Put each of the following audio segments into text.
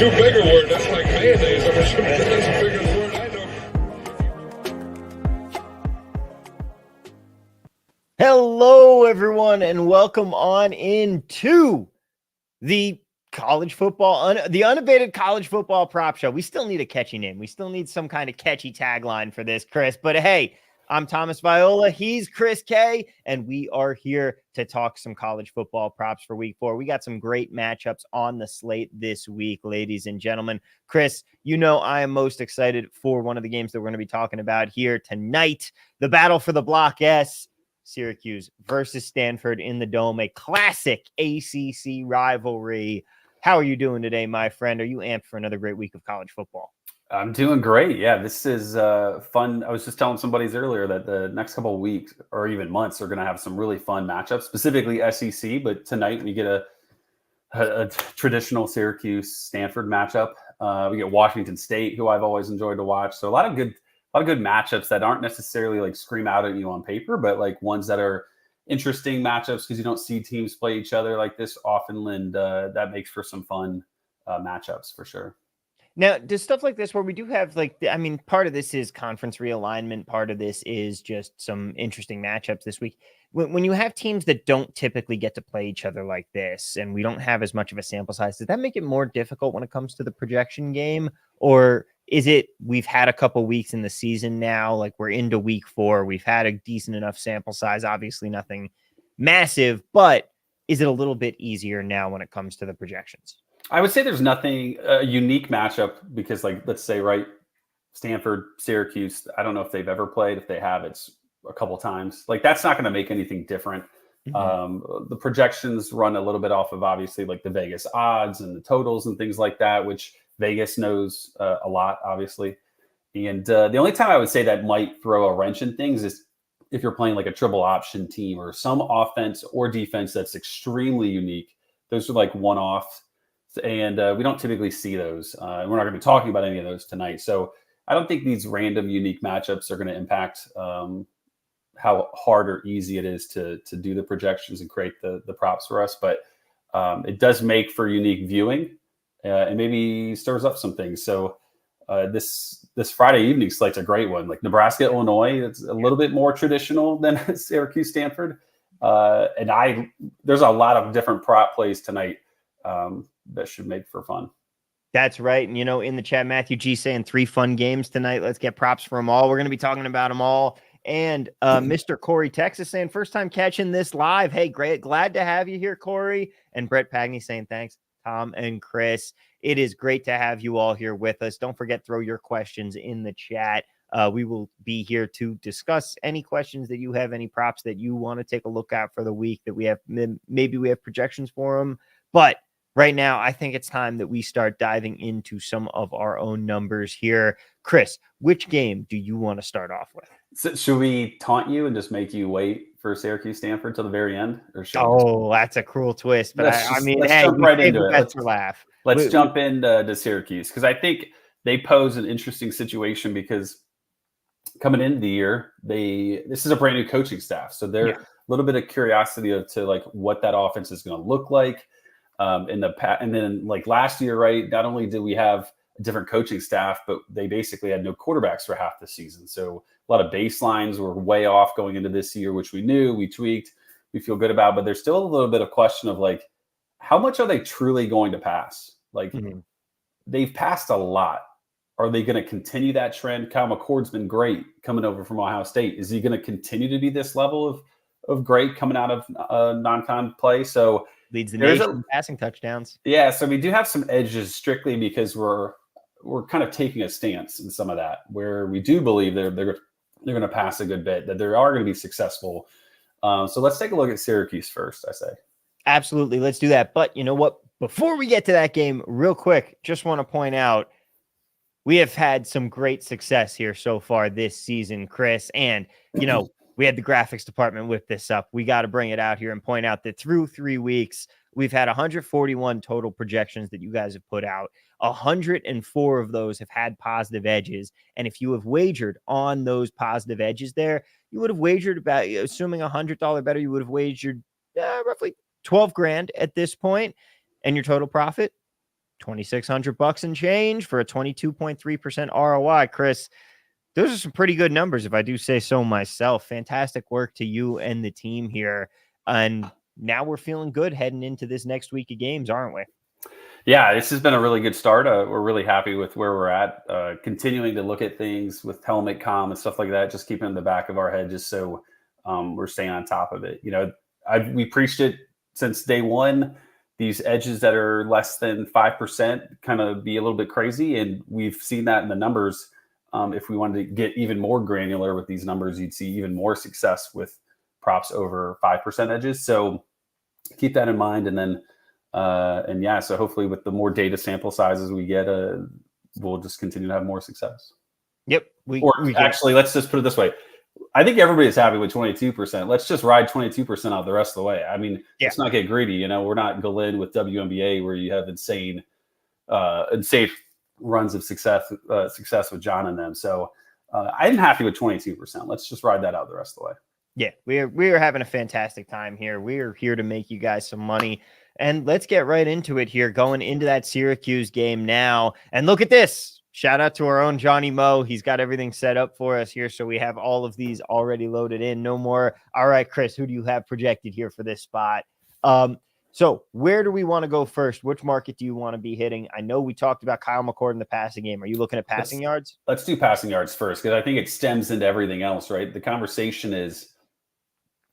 too big a word. That's like mayonnaise. That's a bigger word I know. Hello, everyone, and welcome on into the college football, the Unabated college football prop show. We still need a catchy name. We still need some kind of catchy tagline for this, Chris. But hey, I'm Thomas Viola. He's Chris Kay, and we are here to talk some college football props for week 4. We got some great matchups on the slate this week, ladies and gentlemen. Chris, you know I am most excited for one of the games that we're going to be talking about here tonight, the battle for the Block S. Syracuse versus Stanford in the Dome, a classic ACC rivalry. How are you doing today, my friend? Are you amped for another great week of college football? I'm doing great. Yeah, this is fun. I was just telling somebody earlier that the next couple of weeks or even months are going to have some really fun matchups, specifically SEC. But tonight we get a traditional Syracuse-Stanford matchup. We get Washington State, who I've always enjoyed to watch. So a lot of good matchups that aren't necessarily like scream out at you on paper, but like ones that are interesting matchups because you don't see teams play each other like this often, and that makes for some fun matchups for sure. Now, does stuff like this where we do have part of this is conference realignment, part of this is just some interesting matchups this week. When you have teams that don't typically get to play each other like this, and we don't have as much of a sample size, does that make it more difficult when it comes to the projection game? Or is it we've had a couple weeks in the season now, like we're into week 4, we've had a decent enough sample size, obviously nothing massive, but is it a little bit easier now when it comes to the projections? I would say there's nothing unique matchup because, like, let's say, right, Stanford, Syracuse, I don't know if they've ever played. If they have, it's a couple times. Like, that's not going to make anything different. Mm-hmm. The projections run a little bit off of, obviously, like the Vegas odds and the totals and things like that, which Vegas knows a lot, obviously. And the only time I would say that might throw a wrench in things is if you're playing like a triple option team or some offense or defense that's extremely unique. Those are like one-off. And we don't typically see those. And we're not going to be talking about any of those tonight. So I don't think these random unique matchups are going to impact how hard or easy it is to do the projections and create the props for us. But it does make for unique viewing and maybe stirs up some things. So this Friday evening slate's a great one. Like Nebraska, Illinois, it's a little bit more traditional than Syracuse, Stanford. And there's a lot of different prop plays tonight that should make for fun. That's right. And, in the chat, Matthew G saying 3 fun games tonight. Let's get props for them all. We're going to be talking about them all. And Mr. Corey Texas saying first time catching this live. Hey, great. Glad to have you here, Corey. And Brett Pagney saying thanks, Tom and Chris. It is great to have you all here with us. Don't forget, throw your questions in the chat. We will be here to discuss any questions that you have, any props that you want to take a look at for the week that we have. Maybe we have projections for them. But right now, I think it's time that we start diving into some of our own numbers here. Chris, which game do you want to start off with? So should we taunt you and just make you wait for Syracuse Stanford till the very end? Or that's a cruel twist. But let's jump right into it. Let's jump into Syracuse because I think they pose an interesting situation because coming into the year, this is a brand new coaching staff. So they're a little bit of curiosity to like what that offense is going to look like. And then like last year, right? Not only did we have a different coaching staff, but they basically had no quarterbacks for half the season. So a lot of baselines were way off going into this year, which we knew, we tweaked, we feel good about. But there's still a little bit of question of like, how much are they truly going to pass? Like they've passed a lot. Are they going to continue that trend? Kyle McCord's been great coming over from Ohio State. Is he going to continue to be this level of great coming out of non-con play? So leads the nation in passing touchdowns. Yeah, so we do have some edges strictly because we're kind of taking a stance in some of that where we do believe they're going to pass a good bit, that they are going to be successful. So let's take a look at Syracuse first, I say. Absolutely, let's do that. But you know what? Before we get to that game, real quick, just want to point out we have had some great success here so far this season, Chris. And, we had the graphics department whip this up. We got to bring it out here and point out that through 3 weeks, we've had 141 total projections that you guys have put out. 104 of those have had positive edges. And if you have wagered on those positive edges there, you would have wagered about, assuming $100 better, you would have wagered roughly 12 grand at this point. And your total profit, $2,600 and change for a 22.3% ROI. Chris, those are some pretty good numbers, if I do say so myself. Fantastic work to you and the team here. And now we're feeling good heading into this next week of games, aren't we? Yeah, this has been a really good start. We're really happy with where we're at. Continuing to look at things with helmet comm and stuff like that, just keeping in the back of our head, just so we're staying on top of it. We preached it since day one. These edges that are less than 5% kind of be a little bit crazy, and we've seen that in the numbers. If we wanted to get even more granular with these numbers, you'd see even more success with props over 5% edges. So keep that in mind, and then. So hopefully with the more data sample sizes we get, we'll just continue to have more success. Yep. Actually, let's just put it this way. I think everybody's happy with 22%. Let's just ride 22% out the rest of the way. I mean, let's not get greedy. We're not Glenn with WNBA where you have insane runs of success with John and them. So I'm happy with 22%. Let's just ride that out the rest of the way. Yeah, we are having a fantastic time here. We are here to make you guys some money. And let's get right into it here, going into that Syracuse game now. And look at this. Shout out to our own Johnny Moe. He's got everything set up for us here. So we have all of these already loaded in. No more. All right, Chris, who do you have projected here for this spot? So where do we want to go first? Which market do you want to be hitting? I know we talked about Kyle McCord in the passing game. Are you looking at passing yards? Let's do passing yards first, because I think it stems into everything else, right? The conversation is,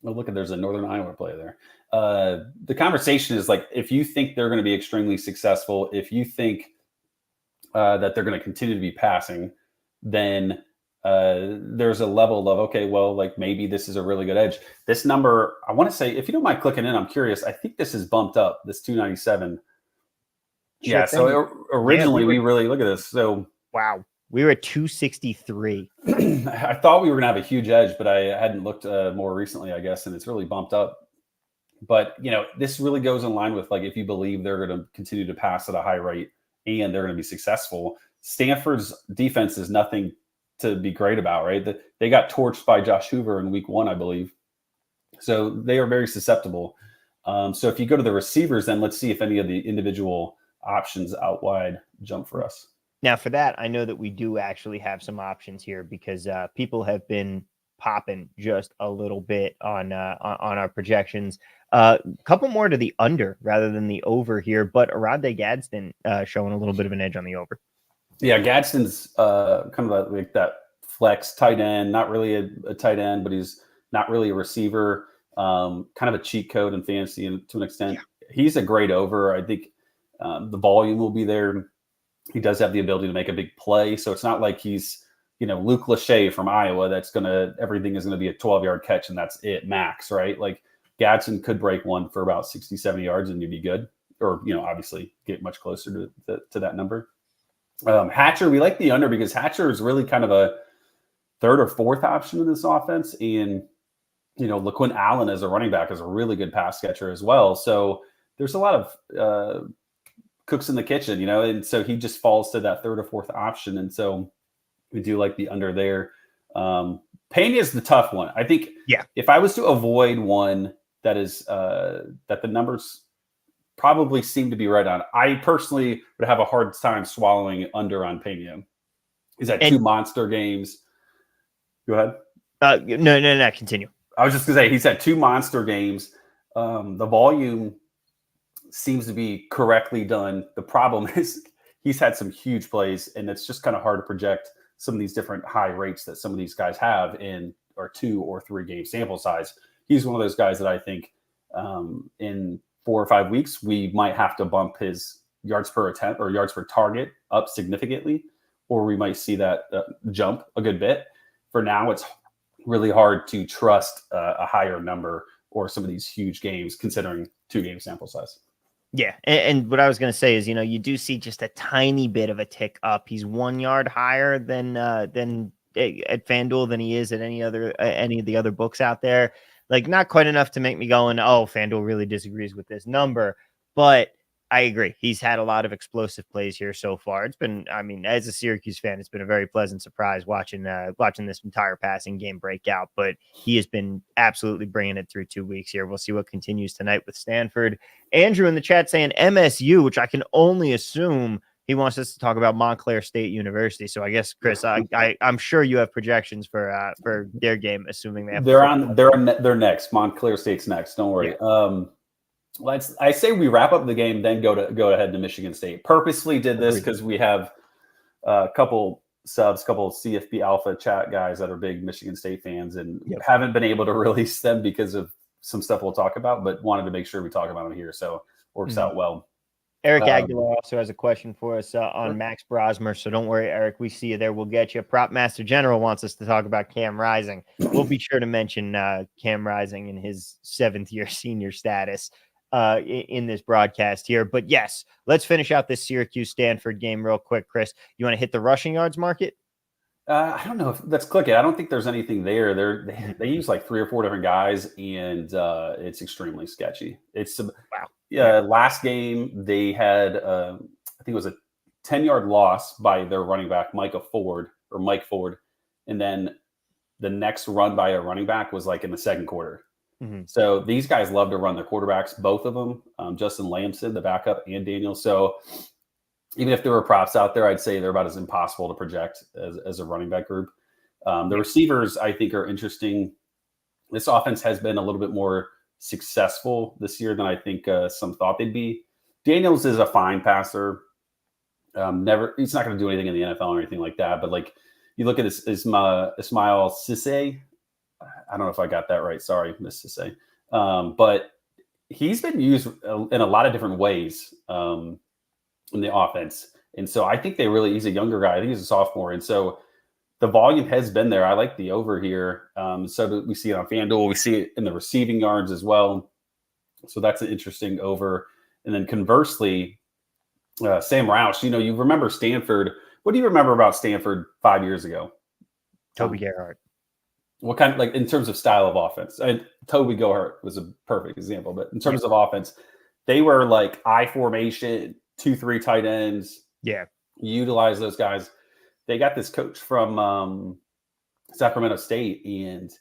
there's a Northern Iowa play there. The conversation is like, if you think they're going to be extremely successful, if you think that they're going to continue to be passing, then there's a level of, okay, well, like maybe this is a really good edge. This number, I want to say, if you don't mind clicking in, I'm curious. I think this is bumped up, this 297. Sure thing. So originally we really look at this. So wow. We were at 263. I thought we were going to have a huge edge, but I hadn't looked more recently, I guess, and it's really bumped up. But, this really goes in line with, like, if you believe they're going to continue to pass at a high rate and they're going to be successful. Stanford's defense is nothing to be great about, right? They got torched by Josh Hoover in week 1, I believe. So they are very susceptible. So if you go to the receivers, then let's see if any of the individual options out wide jump for us. Now, for that, I know that we do actually have some options here because people have been popping just a little bit on our projections. A couple more to the under rather than the over here, but Arade Gadsden showing a little bit of an edge on the over. Yeah, Gadsden's kind of like that flex tight end, not really a tight end, but he's not really a receiver, kind of a cheat code in fantasy to an extent. Yeah. He's a great over. I think the volume will be there. He does have the ability to make a big play. So it's not like he's, Luke Lachey from Iowa. Everything is going to be a 12-yard catch and that's it max, right? Like Gadsden could break one for about 60, 70 yards and you'd be good. Or, obviously get much closer to that number. Hatcher, we like the under because Hatcher is really kind of a third or fourth option in this offense. And, LaQuinn Allen as a running back is a really good pass catcher as well. So there's a lot of cooks in the kitchen, and so he just falls to that third or fourth option. And so we do like the under there. Pena is the tough one. I think if I was to avoid one that is that the numbers probably seem to be right on, I personally would have a hard time swallowing under on Pena. Is that 2 monster games? Go ahead. No, continue. I was just going to say, he's had 2 monster games. The volume seems to be correctly done. The problem is he's had some huge plays, and it's just kind of hard to project some of these different high rates that some of these guys have in our 2 or 3 game sample size. He's one of those guys that I think in 4 or 5 weeks, we might have to bump his yards per attempt or yards per target up significantly, or we might see that jump a good bit. For now, it's really hard to trust a higher number or some of these huge games considering 2 game sample size. Yeah, and what I was going to say is, you do see just a tiny bit of a tick up. He's 1 yard higher than at FanDuel than he is at any of the other books out there. Like, not quite enough to make me going, oh, FanDuel really disagrees with this number. But I agree. He's had a lot of explosive plays here so far. It's been, I mean, as a Syracuse fan, it's been a very pleasant surprise watching this entire passing game break out. But he has been absolutely bringing it through 2 weeks here. We'll see what continues tonight with Stanford. Andrew in the chat saying MSU, which I can only assume he wants us to talk about Montclair State University. So I guess, Chris, I'm sure you have projections for their game, assuming they have. They're next. Montclair State's next. Don't worry. Yeah. I say we wrap up the game, then go ahead to Michigan State. Purposely did this because we have a couple CFB Alpha chat guys that are big Michigan State fans and haven't been able to release them because of some stuff we'll talk about, but wanted to make sure we talk about them here. So works out well. Eric Aguilar also has a question for us on Max Brosmer. So don't worry, Eric. We see you there. We'll get you. Prop Master General wants us to talk about Cam Rising. We'll be sure to mention Cam Rising in his 7th-year senior status in this broadcast here. But yes, let's finish out this Syracuse-Stanford game real quick, Chris. You want to hit the rushing yards market? I don't know if let's click it. I don't think there's anything there. They use like 3 or 4 different guys, and it's extremely sketchy. It's wow. Yeah, last game they had I think it was a 10-yard loss by their running back Mike Ford, and then the next run by a running back was like in the second quarter. So these guys love to run their quarterbacks, both of them, Justin Lamson, the backup, and Daniel. So even if there were props out there, I'd say they're about as impossible to project as a running back group. The receivers, I think, are interesting. This offense has been a little bit more successful this year than I think some thought they'd be. Daniels is a fine passer. He's not going to do anything in the NFL or anything like that. But like you look at Ismail Cisse. I don't know if I got that right. Sorry, Miss Cisse. But he's been used in a lot of different ways in the offense. And so I think he's a younger guy. I think he's a sophomore. And so the volume has been there. I like the over here. So we see it on FanDuel. We see it in the receiving yards as well. So that's an interesting over. And then conversely, Sam Roush, you remember Stanford. What do you remember about Stanford 5 years ago? Toby Gerhardt. What kind of, like, in terms of style of offense? And Toby Gerhardt was a perfect example. But in terms of offense, they were like I formation, 2-3 tight ends. Yeah. Utilize those guys. They got this coach from Sacramento State, and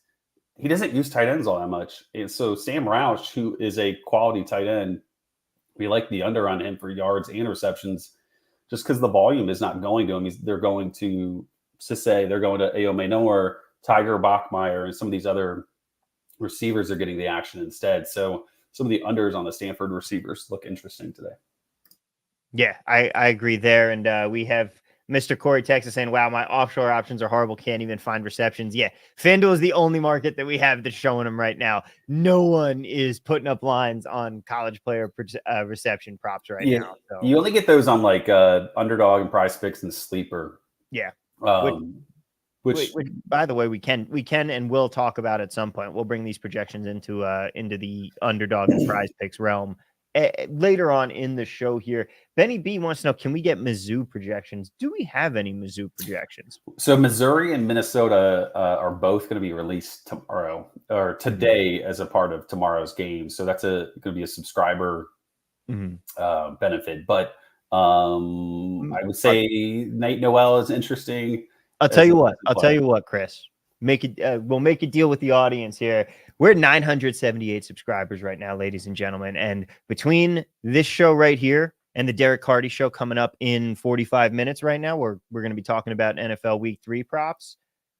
he doesn't use tight ends all that much. And so Sam Roush, who is a quality tight end, we like the under on him for yards and receptions just because the volume is not going to him. They're going to Cisse, they're going to Ayo Maynor, Tiger Bachmeyer, and some of these other receivers are getting the action instead. So some of the unders on the Stanford receivers look interesting today. Yeah, I agree there. And we have Mr. Corey Texas saying, wow, my offshore options are horrible. Can't even find receptions. Yeah, FanDuel is the only market that we have that's showing them right now. No one is putting up lines on college player reception props now. So. You only get those on like Underdog and Prize Picks and Sleeper. Yeah. Which, by the way, we can and will talk about at some point. We'll bring these projections into the Underdog and Prize Picks realm later on in the show here. Benny B wants to know, can we get Mizzou projections? Do we have any Mizzou projections? So Missouri and Minnesota are both going to be released tomorrow or today as a part of tomorrow's game. So that's going to be a subscriber benefit. But I would say Nate Noel is interesting. I'll tell you what, Chris. We'll make a deal with the audience here. We're at 978 subscribers right now, ladies and gentlemen. And between this show right here and the Derek Hardy show coming up in 45 minutes right now, we're going to be talking about NFL Week 3 props.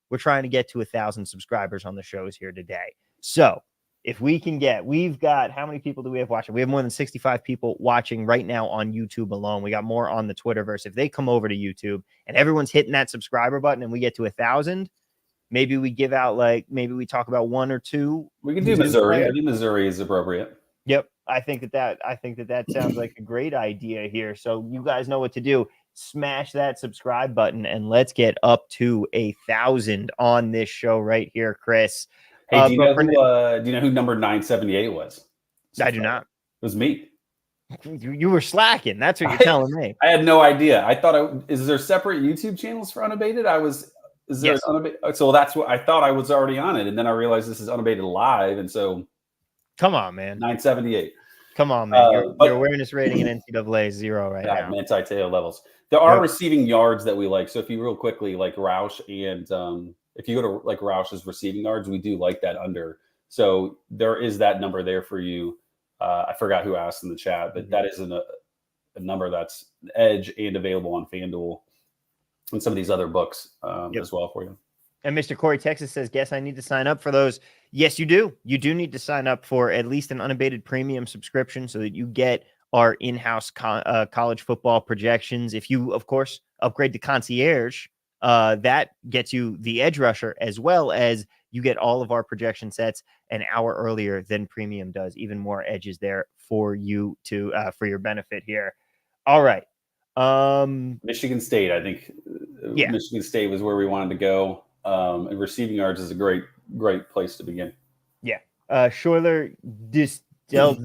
We're trying to get to 1,000 subscribers on the shows here today. So if we can we've got, how many people do we have watching? We have more than 65 people watching right now on YouTube alone. We got more on the Twitterverse. If they come over to YouTube and everyone's hitting that subscriber button and we get to 1,000, maybe we give out maybe we talk about 1 or 2. We can do Missouri. I think Missouri is appropriate. Yep. I think that sounds like a great idea here. So you guys know what to do. Smash that subscribe button and let's get up to 1,000 on this show right here, Chris. Hey, do you know who number 978 was? I do not. It was me. You were slacking. That's what you're telling me. I had no idea. I thought is there separate YouTube channels for Unabated? Yes. Unabated? So that's what I thought. I was already on it, and then I realized this is Unabated live, and so come on, man. 978. Come on, man. Your But awareness rating in NCAA is 0 right now. Manti Te'o levels. There are Yep. receiving yards that we like. So if you real quickly like Roush and if you go to like Roush's receiving yards, we do like that under. So there is that number there for you. I forgot who asked in the chat, but that is a number that's edge and available on FanDuel and some of these other books as well for you. And Mr. Corey Texas says, guess I need to sign up for those. Yes, you do. You do need to sign up for at least an Unabated premium subscription so that you get our in-house college football projections. If you, of course, upgrade to concierge, that gets you the edge rusher, as well as you get all of our projection sets an hour earlier than premium does. Even more edges there for you to for your benefit here. All right. Michigan State, I think. Yeah. Michigan State was where we wanted to go. And receiving yards is a great place to begin. Yeah. Schuyler Distelzwig.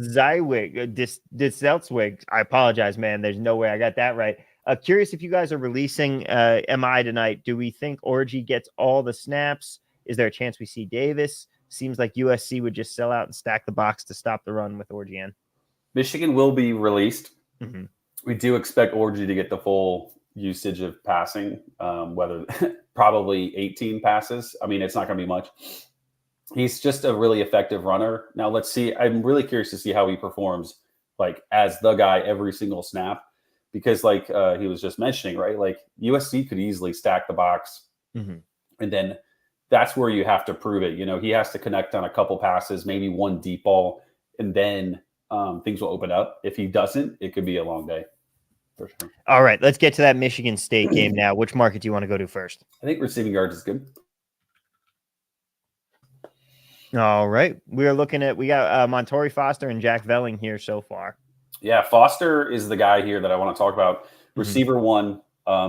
I apologize, man. There's no way I got that right. Curious if you guys are releasing MI tonight. Do we think Orji gets all the snaps? Is there a chance we see Davis? Seems like USC would just sell out and stack the box to stop the run with Orji in. Michigan will be released. Mm-hmm. We do expect Orji to get the full usage of passing, whether probably 18 passes. I mean, it's not going to be much. He's just a really effective runner. Now let's see. I'm really curious to see how he performs like as the guy every single snap, because like he was just mentioning, right? Like USC could easily stack the box. Mm-hmm. And then that's where you have to prove it. You know, he has to connect on a couple passes, maybe one deep ball, and then things will open up. If he doesn't, it could be a long day. For sure. All right, let's get to that Michigan State game now. Which market do you want to go to first? I think receiving yards is good. All right, we got Montori Foster and Jack Velling here so far. Yeah, Foster is the guy here that I want to talk about. Receiver one,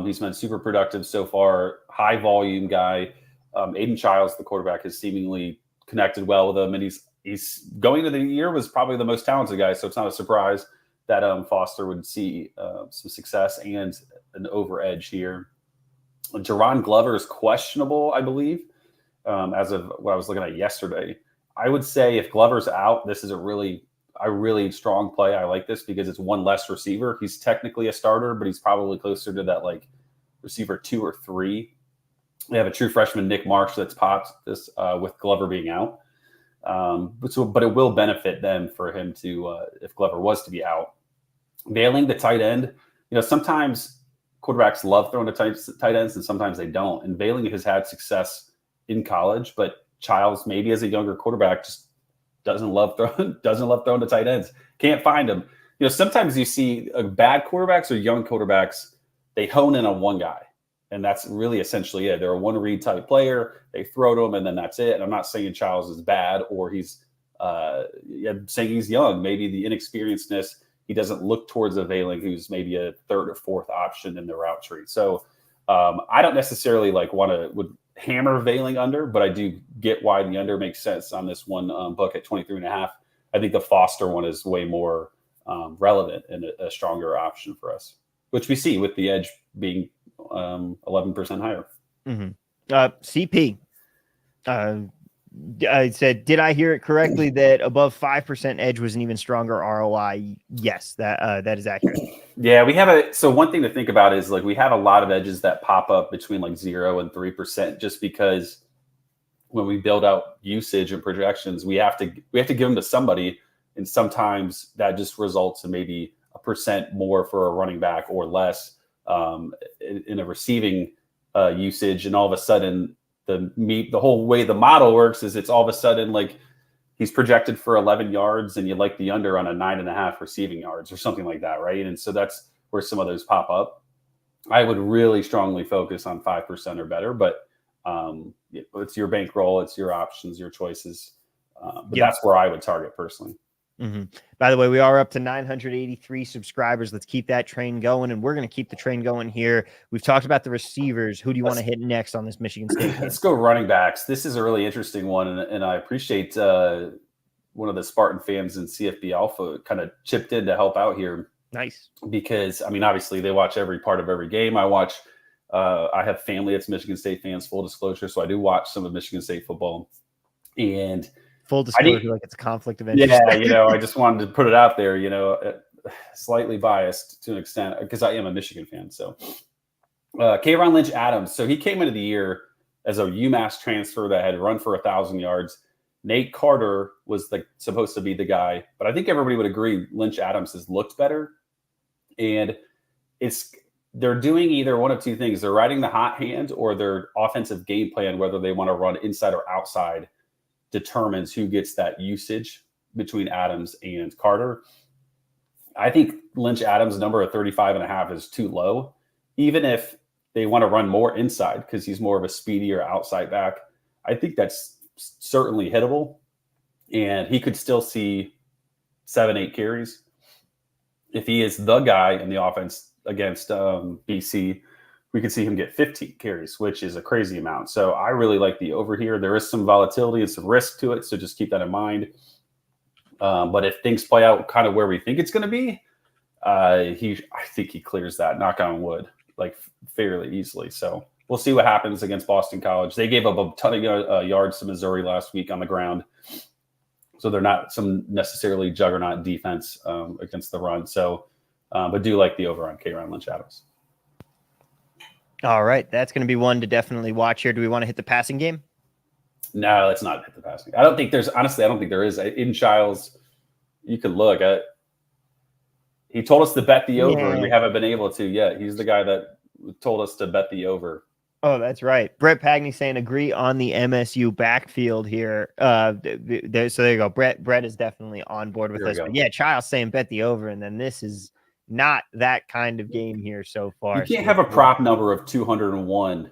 he's been super productive so far. High volume guy. Aiden Childs, the quarterback, has seemingly connected well with him, and he's going into the year was probably the most talented guy. So it's not a surprise that Foster would see some success and an over edge here. Jerron Glover is questionable, I believe, as of what I was looking at yesterday. I would say if Glover's out, this is a really strong play. I like this because it's one less receiver. He's technically a starter, but he's probably closer to that like receiver 2 or 3. They have a true freshman, Nick Marsh, that's popped this with Glover being out. But it will benefit them for him to if Glover was to be out. Veiling the tight end, sometimes quarterbacks love throwing to tight ends and sometimes they don't. And Veiling has had success in college, but Childs, maybe as a younger quarterback, just doesn't love throwing to tight ends. Can't find them. Sometimes you see bad quarterbacks or young quarterbacks, they hone in on one guy. And that's really essentially it. They're a one-read type player. They throw to him, and then that's it. And I'm not saying Childs is bad or he's I'm saying he's young. Maybe the inexperiencedness, he doesn't look towards a Veiling who's maybe a third or fourth option in the route tree. So I don't necessarily would hammer Veiling under, but I do get why the under makes sense on this one book at 23.5. I think the Foster one is way more relevant and a stronger option for us, which we see with the edge being 11% higher. Mm-hmm. CP, I said, did I hear it correctly that above 5% edge was an even stronger ROI? Yes, that is accurate. Yeah, so one thing to think about is we have a lot of edges that pop up between 0 and 3%, just because when we build out usage and projections, we have to give them to somebody, and sometimes that just results in maybe 1% more for a running back or less in a receiving usage, and all of a sudden the whole way the model works is it's all of a sudden he's projected for 11 yards and you like the under on a 9.5 receiving yards or something like that, right? And so that's where some of those pop up. I would really strongly focus on 5% or better, but it's your bankroll, it's your options, your choices. But that's where I would target personally. Mm-hmm. By the way, we are up to 983 subscribers. Let's keep that train going, and we're going to keep the train going here. We've talked about the receivers. Who do you want to hit next on this Michigan State game? Let's go running backs. This is a really interesting one, and I appreciate one of the Spartan fans in CFB Alpha kind of chipped in to help out here. Nice. Because, obviously they watch every part of every game. I have family that's Michigan State fans, full disclosure, so I do watch some of Michigan State football. And full disclosure, like it's a conflict of interest. Yeah, I just wanted to put it out there, slightly biased to an extent because I am a Michigan fan. So Kayron Lynch Adams. So he came into the year as a UMass transfer that had run for 1,000 yards. Nate Carter was supposed to be the guy, but I think everybody would agree Lynch Adams has looked better. And they're doing either one of two things. They're riding the hot hand, or their offensive game plan, whether they want to run inside or outside, determines who gets that usage between Adams and Carter. I think Lynch Adams' number of 35.5 is too low, even if they want to run more inside because he's more of a speedier outside back. I think that's certainly hittable, and he could still see 7-8 carries. If he is the guy in the offense against BC, we could see him get 15 carries, which is a crazy amount. So I really like the over here. There is some volatility and some risk to it, so just keep that in mind. But if things play out kind of where we think it's going to be, I think he clears that, knock on wood, like fairly easily. So we'll see what happens against Boston College. They gave up a ton of yards to Missouri last week on the ground. So they're not some necessarily juggernaut defense against the run. So, but do like the over on Kayron Lynch Adams. All right. That's going to be one to definitely watch here. Do we want to hit the passing game? No, let's not hit the passing. I don't think there is. In Childs, you could look at. He told us to bet the over, and we haven't been able to yet. He's the guy that told us to bet the over. Oh, that's right. Brett Pagney saying agree on the MSU backfield here. So there you go. Brett is definitely on board with us. But yeah, Childs saying bet the over, and then this is not that kind of game here so far. You can't have a prop number of 201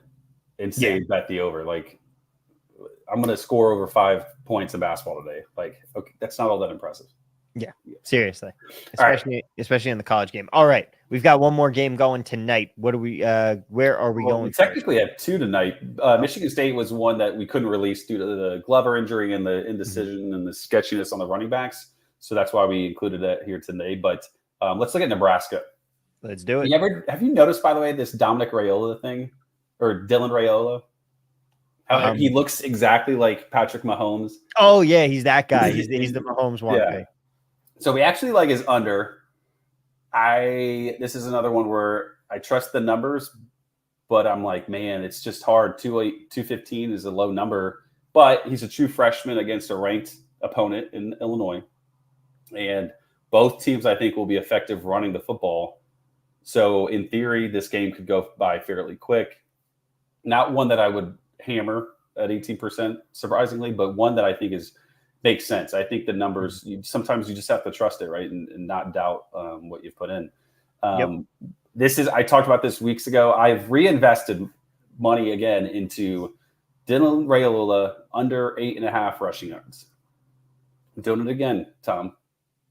and say bet the over. Like, I'm going to score over 5 points in basketball today. Like, okay, that's not all that impressive. Yeah, seriously, especially in the college game. All right, we've got one more game going tonight. What are we? Where are we going? We technically have two tonight. Michigan State was one that we couldn't release due to the Glover injury and the indecision and the sketchiness on the running backs. So that's why we included that here today. But let's look at Nebraska. Let's do it. Have you noticed, by the way, this Dominic Raiola thing or Dylan Raiola? How he looks exactly like Patrick Mahomes. Oh yeah, he's that guy. He's the Mahomes one. Yeah. So we actually like his under. This is another one where I trust the numbers, but I'm like, man, it's just hard. 215 is a low number, but he's a true freshman against a ranked opponent in Illinois. And both teams, I think, will be effective running the football. So in theory, this game could go by fairly quick. Not one that I would hammer at 18%, surprisingly, but one that I think makes sense. I think the numbers, sometimes you just have to trust it, right? And not doubt what you've put in. I talked about this weeks ago. I've reinvested money again into Dylan Raiola under 8.5 rushing yards. I'm doing it again, Tom.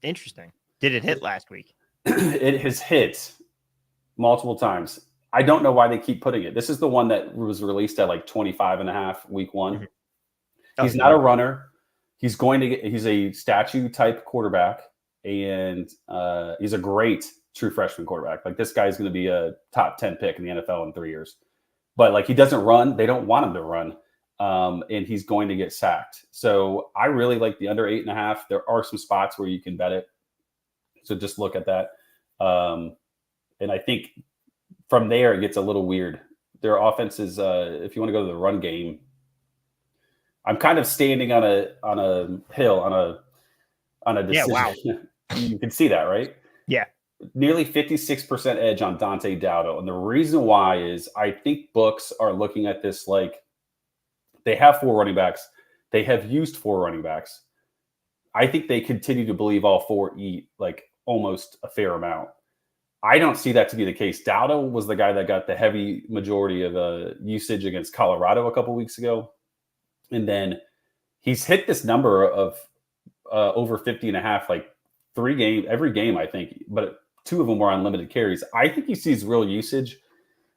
Interesting. Did it hit last week? It has hit multiple times. I don't know why they keep putting it. This is the one that was released at like 25.5 week one. Mm-hmm. He's not a runner. He's a statue type quarterback, and he's a great true freshman quarterback. Like, this guy's going to be a top 10 pick in the NFL in 3 years. But like, he doesn't run. They don't want him to run. And he's going to get sacked. So I really like the under 8.5. There are some spots where you can bet it. So just look at that. And I think from there, it gets a little weird. Their offense is, if you want to go to the run game, I'm kind of standing on a hill, on a decision. Yeah, wow. You can see that, right? Yeah. Nearly 56% edge on Dante Dowdle. And the reason why is I think books are looking at this like they have 4 running backs. They have used 4 running backs. I think they continue to believe all 4 eat like almost a fair amount. I don't see that to be the case. Dowdle was the guy that got the heavy majority of usage against Colorado a couple weeks ago. And then he's hit this number of over 50.5, like every game, I think, but 2 of them were on limited carries. I think he sees real usage.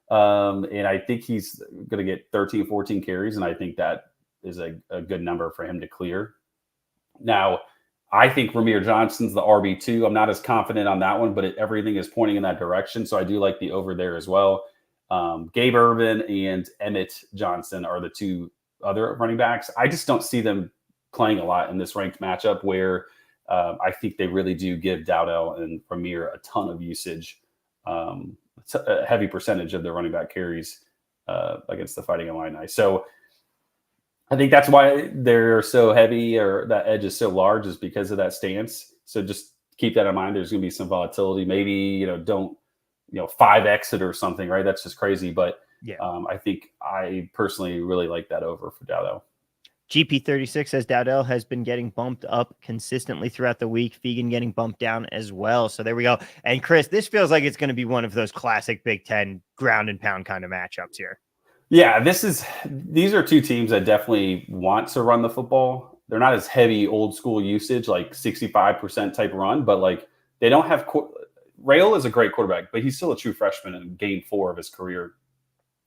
And I think he's going to get 13, 14 carries. And I think that is a good number for him to clear. Now, I think Ramir Johnson's the RB2. I'm not as confident on that one, but everything is pointing in that direction. So I do like the over there as well. Gabe Ervin and Emmett Johnson are the 2 other running backs. I just don't see them playing a lot in this ranked matchup where I think they really do give Dowdell and Ramir a ton of usage, a heavy percentage of their running back carries against the Fighting Illini. So I think that's why they're so heavy, or that edge is so large, is because of that stance. So just keep that in mind. There's going to be some volatility. Maybe, don't 5X it or something, right? That's just crazy. But Yeah. I think I personally really like that over for Dowdell. GP36 says Dowdell has been getting bumped up consistently throughout the week. Fegan getting bumped down as well. So there we go. And Chris, this feels like it's going to be one of those classic Big Ten ground and pound kind of matchups here. Yeah, these are two teams that definitely want to run the football. They're not as heavy old school usage, like 65% type run, but like they don't have Rail is a great quarterback, but he's still a true freshman in game 4 of his career.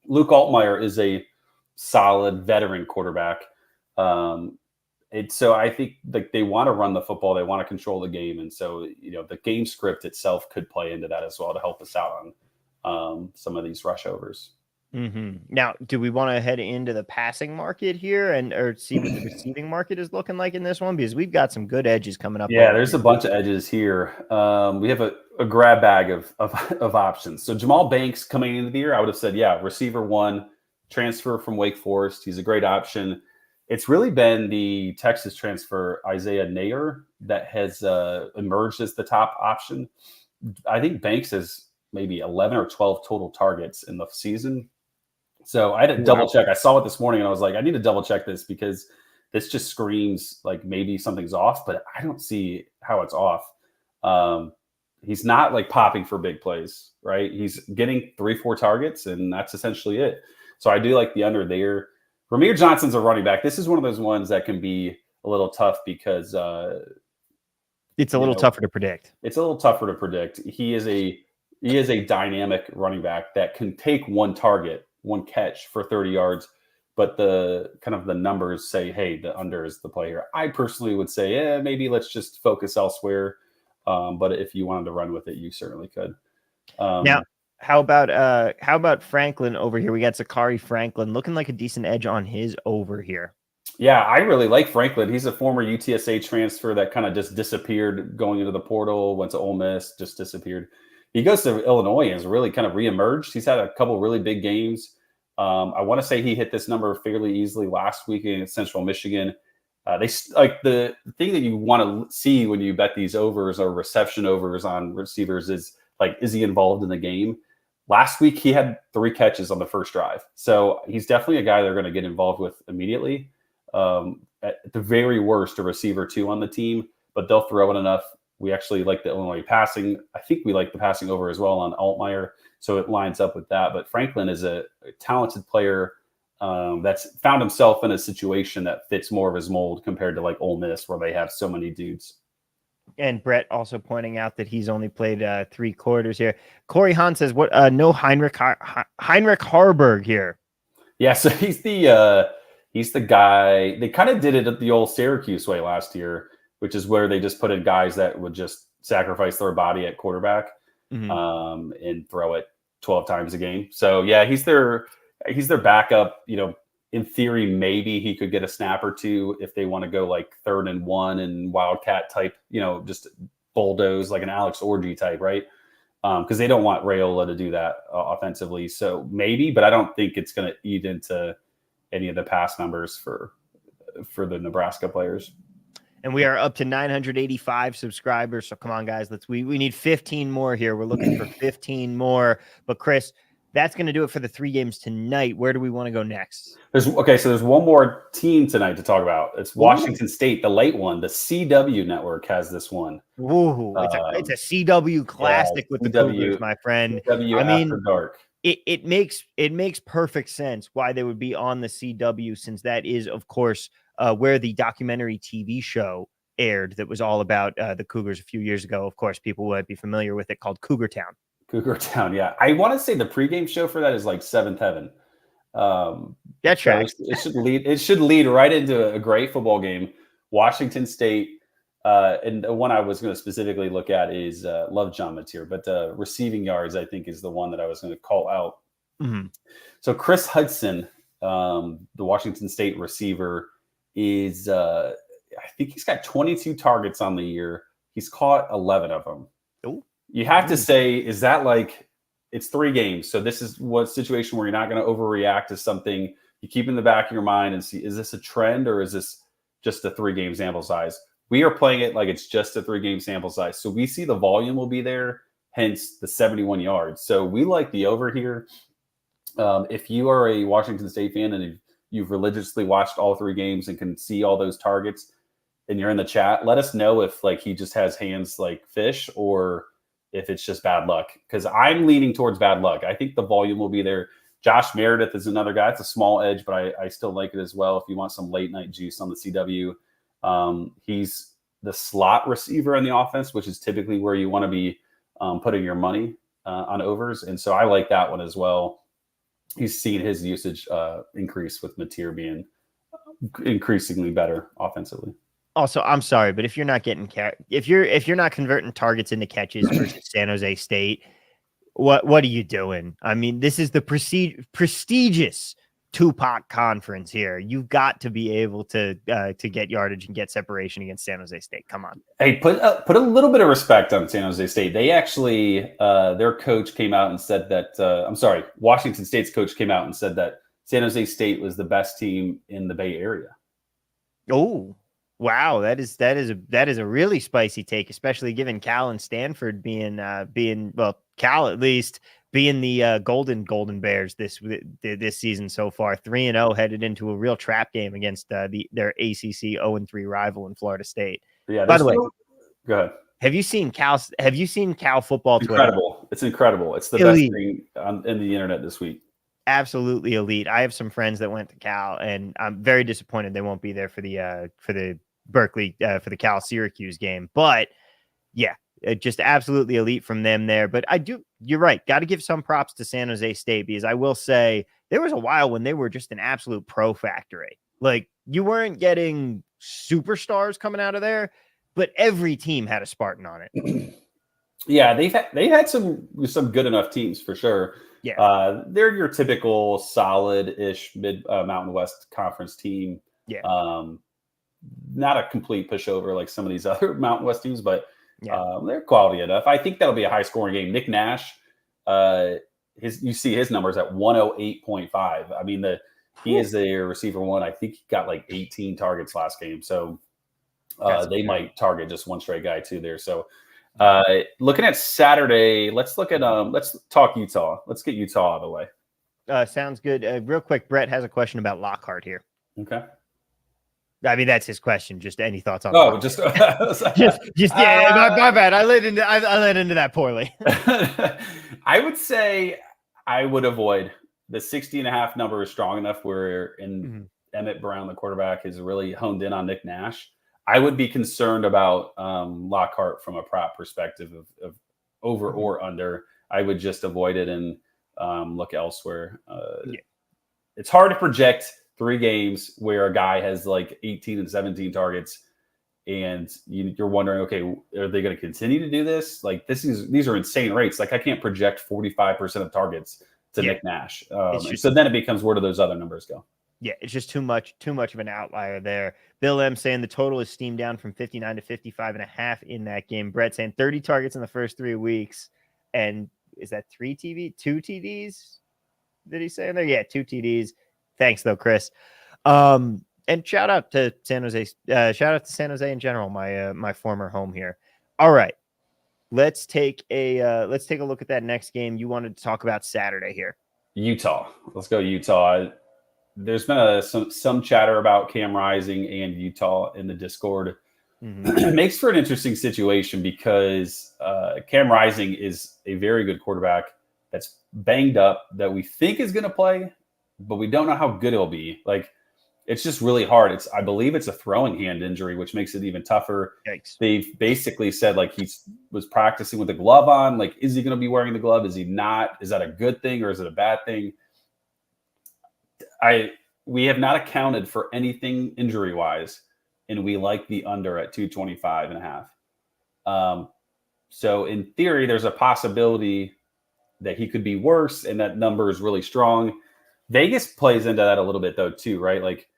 Luke Altmaier is a solid veteran quarterback. So I think like they want to run the football, they want to control the game, and so the game script itself could play into that as well to help us out on some of these rush overs. Mm-hmm. Now, do we want to head into the passing market here or see what the receiving market is looking like in this one? Because we've got some good edges coming up. Yeah, there's a bunch of edges here. We have a grab bag of options. So Jamal Banks coming into the year, I would have said, yeah, receiver 1, transfer from Wake Forest. He's a great option. It's really been the Texas transfer, Isaiah Nayer, that has emerged as the top option. I think Banks has maybe 11 or 12 total targets in the season. So I had to double check. I saw it this morning and I was like, I need to double check this because this just screams like maybe something's off, but I don't see how it's off. He's not like popping for big plays, right? He's getting 3-4 targets and that's essentially it. So I do like the under there. Ramir Johnson's a running back. This is one of those ones that can be a little tough because it's a little tougher to predict. It's a little tougher to predict. He is a dynamic running back that can take one target, one catch for 30 yards, but the numbers say, hey, the under is the play here. I personally would say, maybe let's just focus elsewhere. But if you wanted to run with it, you certainly could. Now, how about Franklin over here? We got Zachary Franklin looking like a decent edge on his over here. Yeah, I really like Franklin. He's a former UTSA transfer that kind of just disappeared going into the portal, went to Ole Miss, just disappeared. He goes to Illinois and has really kind of reemerged. He's had a couple really big games. I want to say he hit this number fairly easily last week against Central Michigan. They like the thing that you want to see when you bet these overs or reception overs on receivers is like, is he involved in the game? Last week, he had 3 catches on the first drive. So he's definitely a guy they're going to get involved with immediately. At the very worst, a receiver 2 on the team, but they'll throw it enough. We actually like the Illinois passing. I think we like the passing over as well on Altmaier. So it lines up with that. But Franklin is a talented player that's found himself in a situation that fits more of his mold compared to like Ole Miss, where they have so many dudes. And Brett also pointing out that he's only played 3 quarters here. Corey Hahn says, "What? No Heinrich Harburg here." Yeah, so he's the guy. They kind of did it the old Syracuse way last year, which is where they just put in guys that would just sacrifice their body at quarterback and throw it 12 times a game. So yeah, he's their backup. In theory, maybe he could get a snap or 2 if they want to go like 3rd and 1 and wildcat type, just bulldoze like an Alex Orji type, right? Because they don't want Rayola to do that offensively. So maybe, but I don't think it's going to eat into any of the pass numbers for the Nebraska players. And we are up to 985 subscribers. So come on, guys, we need 15 more here. We're looking for 15 more. But Chris, that's going to do it for the 3 games tonight. Where do we want to go next? So there's one more team tonight to talk about. It's Washington State, the late one. The CW network has this one. Ooh, it's a CW classic with the Cougars, my friend. CW after dark. It makes perfect sense why they would be on the CW, since that is, of course, where the documentary TV show aired that was all about the Cougars a few years ago. Of course, people would be familiar with it, called Cougar Town. Cougar Town, yeah. I want to say the pregame show for that is like Seventh Heaven. That tracks. It should lead right into a great football game. Washington State, and the one I was going to specifically look at is love John Mateer, but receiving yards I think is the one that I was going to call out. Mm-hmm. So Chris Hudson, the Washington State receiver, is I think he's got 22 targets on the year. He's caught 11 of them. Ooh. You have to say, is that like, it's 3 games. So this is what situation where you're not going to overreact to something. You keep in the back of your mind and see, is this a trend or is this just a 3-game sample size? We are playing it like it's just a 3-game sample size. So we see the volume will be there, hence the 71 yards. So we like the over here. If you are a Washington State fan and you've religiously watched all 3 games and can see all those targets and you're in the chat, let us know if like he just has hands like fish or if it's just bad luck. Because I'm leaning towards bad luck. I think the volume will be there. Josh Meredith is another guy. It's a small edge, but I still like it as well. If you want some late night juice on the CW, he's the slot receiver in the offense, which is typically where you want to be putting your money on overs. And so I like that one as well. He's seen his usage increase with Mateer being increasingly better offensively. Also, I'm sorry, but if you're not getting if you're not converting targets into catches versus San Jose State, what are you doing? I mean, this is the prestigious Tupac conference here. You've got to be able to get yardage and get separation against San Jose State. Come on. Hey, put a little bit of respect on San Jose State. They actually, their coach came out and said that, Washington State's coach came out and said that San Jose State was the best team in the Bay Area. Oh, wow. That is a really spicy take, especially given Cal and Stanford being Cal at least being the Golden Bears this season so far. 3-0 headed into a real trap game against their ACC 0-3 rival in Florida State. Yeah. By the way, go ahead. Have you seen Cal football? Incredible. Twitter? It's incredible. It's the Elite. best thing in the internet this week. Absolutely elite. I have some friends that went to Cal, and I'm very disappointed they won't be there for the Berkeley for the Cal Syracuse game. But yeah, just absolutely elite from them there. But you're right. Got to give some props to San Jose State, because I will say there was a while when they were just an absolute pro factory. Like, you weren't getting superstars coming out of there, but every team had a Spartan on it. Yeah, they've had some good enough teams for sure. Yeah, they're your typical solid-ish mid Mountain West Conference team. Yeah, not a complete pushover like some of these other Mountain West teams, but yeah. they're quality enough. I think that'll be a high-scoring game. Nick Nash, you see his numbers at 108.5. I mean, he is a receiver one. I think he got like 18 targets last game, so they might target just one straight guy too there. So. Looking at Saturday, let's talk Utah. Let's get Utah out of the way. Sounds good. Real quick, Brett has a question about Lockhart here. Okay. I mean, that's his question. Just any thoughts on? Oh, just yeah. My bad. I led into that poorly. I would say I would avoid the 60.5 number is strong enough where Emmett Brown, the quarterback, is really honed in on Nick Nash. I would be concerned about Lockhart from a prop perspective of over or under. I would just avoid it and look elsewhere. It's hard to project 3 games where a guy has like 18 and 17 targets, and you're wondering, okay, are they going to continue to do this? Like, these are insane rates. Like, I can't project 45% of targets to Nick Nash. So then it becomes, where do those other numbers go? Yeah, it's just too much of an outlier there. Bill M saying the total is steamed down from 59 to 55.5 in that game. Brett saying 30 targets in the first 3 weeks. And is that 2 TDs? Did he say in there? Yeah, 2 TDs. Thanks though, Chris. And shout out to San Jose. Shout out to San Jose in general, my former home here. All right. Let's take a look at that next game. You wanted to talk about Saturday here. Utah. Let's go Utah. There's been some chatter about Cam Rising and Utah in the Discord. It makes for an interesting situation because Cam Rising is a very good quarterback that's banged up, that we think is going to play, but we don't know how good he'll be. Like, it's just really hard. I believe it's a throwing hand injury, which makes it even tougher. Yikes. They've basically said like he was practicing with the glove on. Like, is he going to be wearing the glove? Is he not? Is that a good thing or is it a bad thing? We have not accounted for anything injury wise, and we like the under at 225.5. So in theory, there's a possibility that he could be worse, and that number is really strong. Vegas plays into that a little bit though too, right? Like,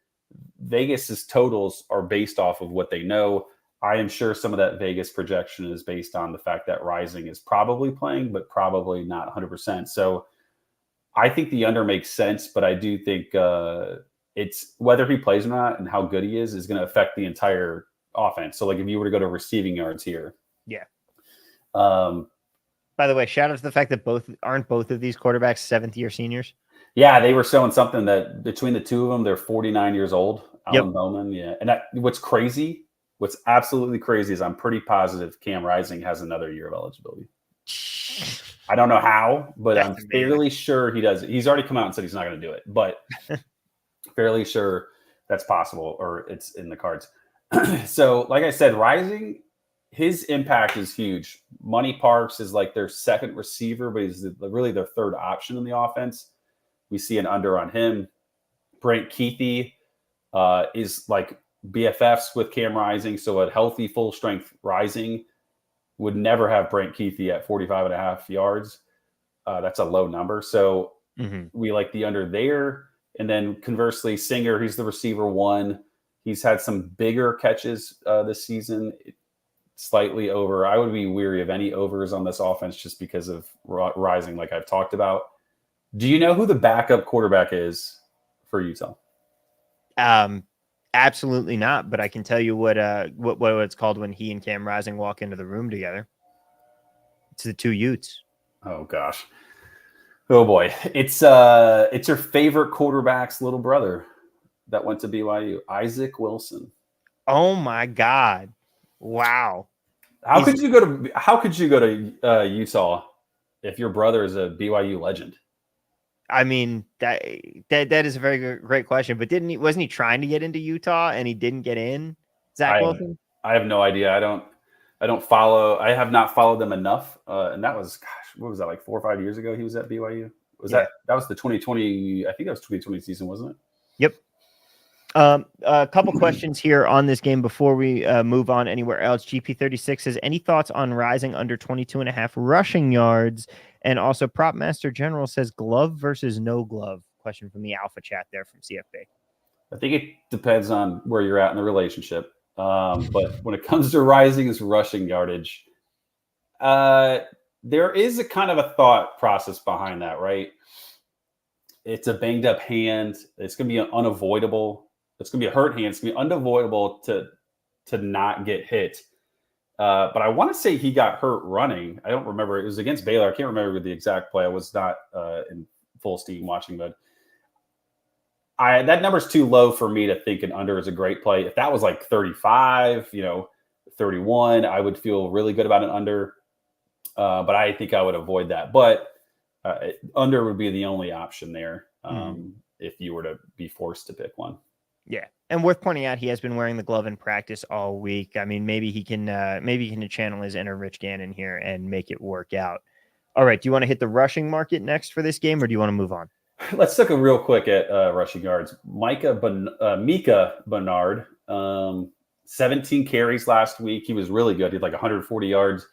Vegas's totals are based off of what they know. I am sure some of that Vegas projection is based on the fact that Rising is probably playing, but probably not 100%. So I think the under makes sense, but I do think it's whether he plays or not and how good he is going to affect the entire offense. So, like, if you were to go to receiving yards here. Yeah. Um, By the way, shout out to the fact that both of these quarterbacks seventh-year seniors. Yeah, they were showing something that between the two of them, they're 49 years old. Alan Bowman, yeah. And what's absolutely crazy is I'm pretty positive Cam Rising has another year of eligibility. I don't know how, but That's I'm amazing. fairly sure he does. He's already come out and said he's not going to do it, but fairly sure that's possible or it's in the cards. So, like I said, Rising, his impact is huge. Money Parks is like their second receiver, but he's really their third option in the offense. We see an under on him. Brent Keithy is like BFFs with Cam Rising, so a healthy, full-strength Rising would never have Brent Keithy at 45.5 yards. That's a low number. So we like the under there. And then conversely, Singer, he's the receiver one. He's had some bigger catches this season, slightly over. I would be weary of any overs on this offense just because of Rising, like I've talked about. Do you know who the backup quarterback is for Utah? Absolutely not. But I can tell you what it's called when he and Cam Rising walk into the room together. It's the two Utes. Oh gosh. Oh boy. It's your favorite quarterback's little brother that went to BYU, Isaac Wilson. Oh my God! Wow. How could you go to Utah if your brother is a BYU legend? I mean, that is a very great question. But wasn't he trying to get into Utah and he didn't get in? Zach Wilson? I have no idea. I have not followed them enough. And that was, what was that, like 4 or 5 years ago he was at BYU? That was the 2020, I think that was 2020 season, wasn't it? Yep. A couple questions here on this game before we move on anywhere else. GP36 says, any thoughts on Rising under 22.5 rushing yards? And also Prop Master General says, glove versus no glove. Question from the Alpha chat there from CFB. I think it depends on where you're at in the relationship. But when it comes to Rising's rushing yardage, there is a kind of a thought process behind that, right? It's a banged up hand. It's going to be unavoidable. It's going to be a hurt hand. It's going to be unavoidable to not get hit. But I want to say he got hurt running. I don't remember. It was against Baylor. I can't remember the exact play. I was not in full steam watching, but that number's too low for me to think an under is a great play. If that was like 35, 31, I would feel really good about an under. But I think I would avoid that. But under would be the only option there if you were to be forced to pick one. Yeah. And worth pointing out, he has been wearing the glove in practice all week. I mean, maybe he can channel his inner Rich Gannon here and make it work out. All right. Do you want to hit the rushing market next for this game, or do you want to move on? Let's look real quick at rushing yards. Mika Bernard, 17 carries last week. He was really good. He had like 140 yards.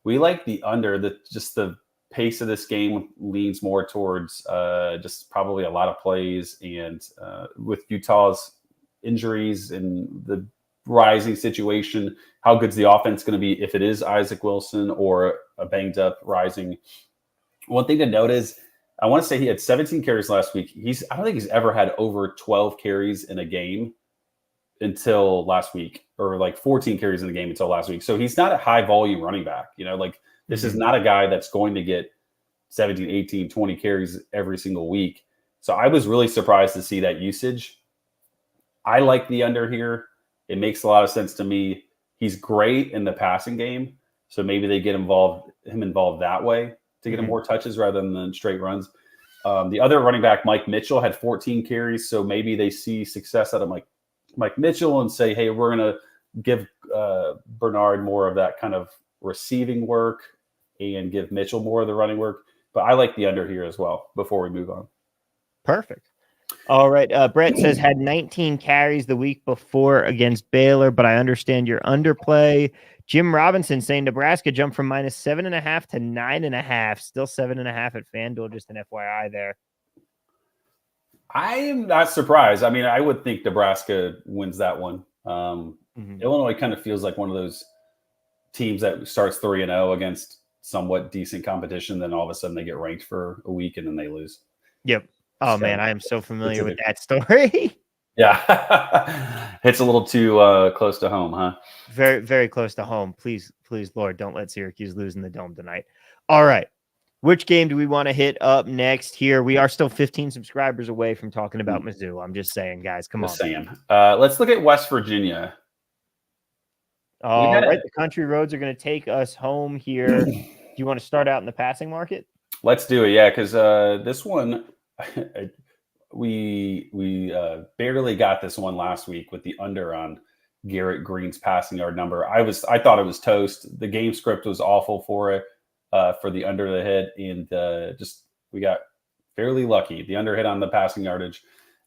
We like the under. The pace of this game leans more towards just probably a lot of plays, and with Utah's injuries and the Rising situation, how good's the offense going to be if it is Isaac Wilson or a banged up Rising? One thing to note is I want to say he had 17 carries last week. I don't think he's ever had over 12 carries in a game until last week, or like 14 carries in the game until last week. So he's not a high volume running back. This is not a guy that's going to get 17, 18, 20 carries every single week. So I was really surprised to see that usage. I like the under here. It makes a lot of sense to me. He's great in the passing game. So maybe they get him involved that way to get him more touches rather than straight runs. The other running back, Mike Mitchell, had 14 carries. So maybe they see success out of Mike Mitchell and say, hey, we're going to give Bernard more of that kind of receiving work and give Mitchell more of the running work. But I like the under here as well before we move on. Perfect. All right. Brett says had 19 carries the week before against Baylor, but I understand your underplay. Jim Robinson saying Nebraska jumped from -7.5 to 9.5, still 7.5 at FanDuel. Just an FYI there. I am not surprised. I mean, I would think Nebraska wins that one. Illinois kind of feels like one of those teams that starts 3-0 against somewhat decent competition, then all of a sudden they get ranked for a week and then they lose. Yep. Oh, So, man, I am so familiar with that story. Yeah. It's a little too close to home, huh? Very, very close to home. Please, Lord, don't let Syracuse lose in the Dome tonight. All right. Which game do we want to hit up next here? We are still 15 subscribers away from talking about Mizzou. I'm just saying, guys. Come on. Saying. Let's look at West Virginia. All right. The country roads are going to take us home here. Do you want to start out in the passing market? Let's do it. Yeah, because this one, we barely got this one last week with the under on Garrett Green's passing yard number. I thought it was toast. The game script was awful for it, for the under the hit, and we got fairly lucky. The under hit on the passing yardage.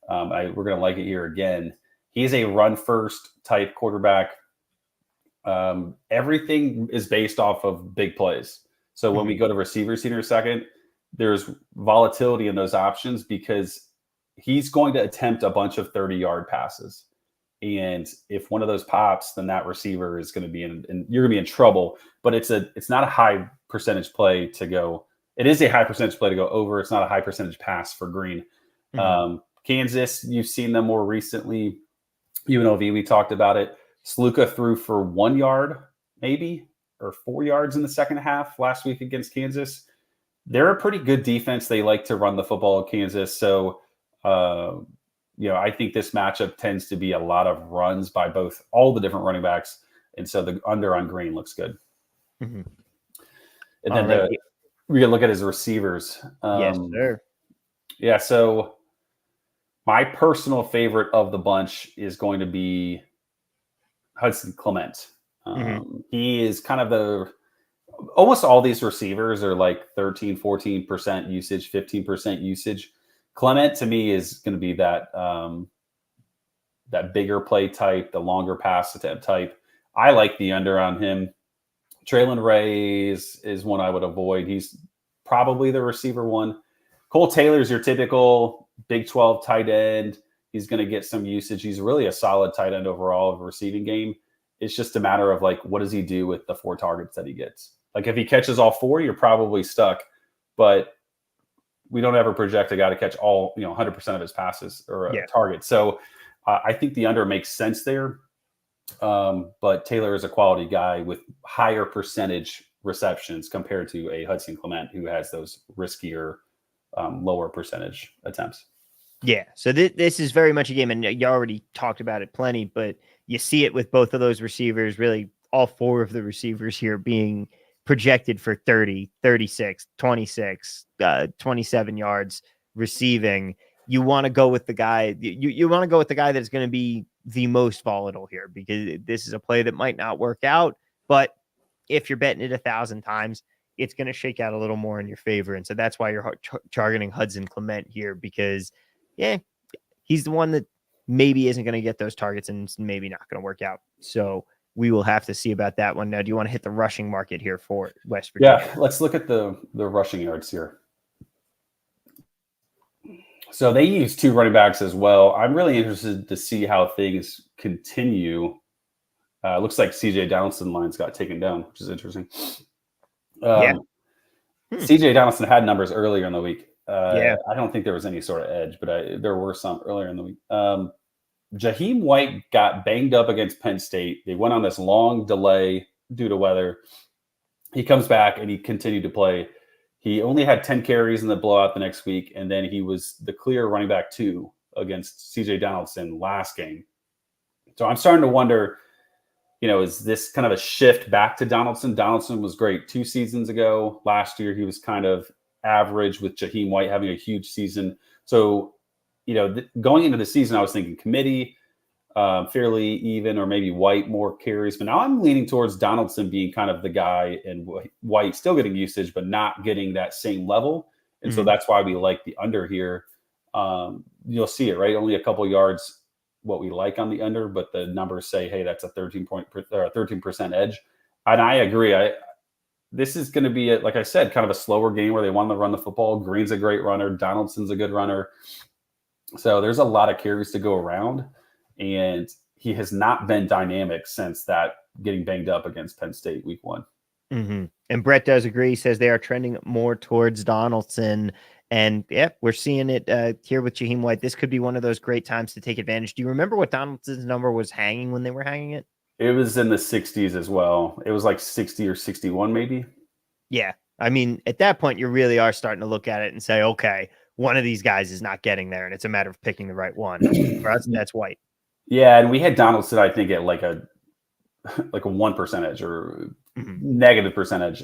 We're going to like it here again. He's a run first type quarterback. Everything is based off of big plays. So when we go to receivers here in a second, there's volatility in those options because he's going to attempt a bunch of 30-yard passes. And if one of those pops, then that receiver is going to be and you're going to be in trouble. But it's not a high percentage play to go. It is a high percentage play to go over. It's not a high percentage pass for Green. Kansas, you've seen them more recently. UNLV, we talked about it. Sluka threw for 1 yard, maybe, or 4 yards in the second half last week against Kansas. They're a pretty good defense. They like to run the football at Kansas. So, I think this matchup tends to be a lot of runs by all the different running backs. And so the under on Green looks good. And then we can look at his receivers. Yes, sir. Yeah, so my personal favorite of the bunch is going to be Hudson Clement. He is kind of almost all these receivers are like 13, 14% usage, 15% usage. Clement to me is going to be that bigger play type, the longer pass attempt type. I like the under on him. Traylon Ray is one I would avoid. He's probably the receiver one. Cole Taylor's your typical Big 12 tight end. He's going to get some usage. He's really a solid tight end overall of a receiving game. It's just a matter of what does he do with the 4 targets that he gets? Like if he catches all 4, you're probably stuck. But we don't ever project a guy to catch all 100% of his passes or targets. So I think the under makes sense there. But Taylor is a quality guy with higher percentage receptions compared to a Hudson Clement who has those riskier, lower percentage attempts. Yeah, so this is very much a game, and you already talked about it plenty, but you see it with both of those receivers, really all 4 of the receivers here being projected for 30, 36, 26, 27 yards receiving. You want to go with the guy. You want to go with the guy that's going to be the most volatile here because this is a play that might not work out, but if you're betting it 1,000 times, it's going to shake out a little more in your favor. And so that's why you're targeting Hudson Clement here because he's the one that maybe isn't going to get those targets and it's maybe not going to work out. So we will have to see about that one. Now, do you want to hit the rushing market here for West Virginia? Yeah, let's look at the rushing yards here. So they use 2 running backs as well. I'm really interested to see how things continue. Looks like CJ Donaldson lines got taken down, which is interesting. CJ Donaldson had numbers earlier in the week. I don't think there was any sort of edge, but there were some earlier in the week. Jaheim White got banged up against Penn State. They went on this long delay due to weather. He comes back and he continued to play. He only had 10 carries in the blowout the next week, and then he was the clear running back 2 against CJ Donaldson last game. So I'm starting to wonder, is this kind of a shift back to Donaldson? Donaldson was great 2 seasons ago. Last year, he was kind of average with Jaheim White having a huge season. So, going into the season, I was thinking committee, fairly even, or maybe White more carries. But now I'm leaning towards Donaldson being kind of the guy and White still getting usage, but not getting that same level. And so that's why we like the under here. You'll see it, right? Only a couple yards what we like on the under, but the numbers say, hey, that's a 13% edge. And I agree. This is going to be, like I said, kind of a slower game where they want to run the football. Green's a great runner. Donaldson's a good runner. So there's a lot of carries to go around, and he has not been dynamic since that getting banged up against Penn State week 1. Mm-hmm. And Brett does agree. He says they are trending more towards Donaldson. And yeah, we're seeing it here with Jaheim White. This could be one of those great times to take advantage. Do you remember what Donaldson's number was hanging when they were hanging it? It was in the 60s as well. It was like 60 or 61 maybe. Yeah. I mean, at that point, you really are starting to look at it and say, okay, one of these guys is not getting there, and it's a matter of picking the right one. For us, that's White. Yeah, and we had Donaldson, I think, at like a 1% or negative percentage